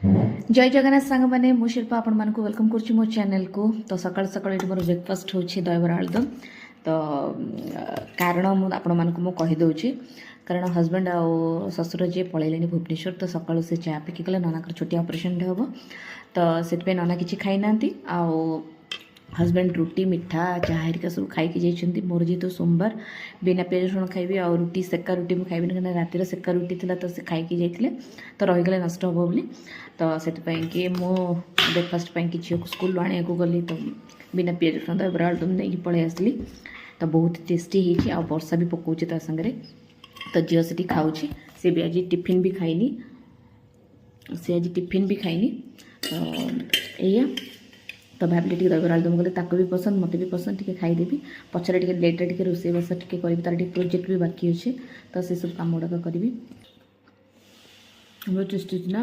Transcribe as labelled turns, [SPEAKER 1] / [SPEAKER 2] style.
[SPEAKER 1] जय जगन्नाथ सांग मैंने मु शिल्पा आपण मानक वेलकम करुच्ची मो चैनल को। तो सकाल सकाल ये मोर ब्रेकफास्ट होची दहीबरा आलुदम। तो कारण आपण मानक मु कहि दउची कारण हस्बैंड आ ससुर जी पलैले भुवनेश्वर। तो सकाल से चा पिकी गले नाना छोटी ऑपरेशन हम तो से नाना किसी खाई ना आ हस्बैंड रुटी मिठा चाहा हरिका सब खाई जाइए। मोर जी तो सोमवार बिना पियाज रसुण खाइबी आ रुटी सेका रुटी मुझे खाइबी कहीं रातिर सेका रुटी थी तो से खाई जाइए तो रहीगले नष्ट हम बोली। तो से कि मो ब्रेकफास्ट कि झील को स्कूल आने को गली तो बिना पियाज रसुण दहीबरा आलुदम नहीं पलि आसली। तो बहुत टेस्टी होती आ वर्षा भी पकाऊँ ता सागर। तो झील से खाऊँ सी भी आज टिफिन भी खाइनी सी आज टिफिन भी खाइनी। तो या तो भाविले टी दहीबरा आलुदम कले ताको भी पसंद मते भी पसंद टी खाईदेवी पचर टे लेट्रे टे रोषेईबास टे करी तार टे प्रोजेक्ट भी बाकी अच्छे तो से सब कम गुड़ाक करी बहुत टेस्टी ना।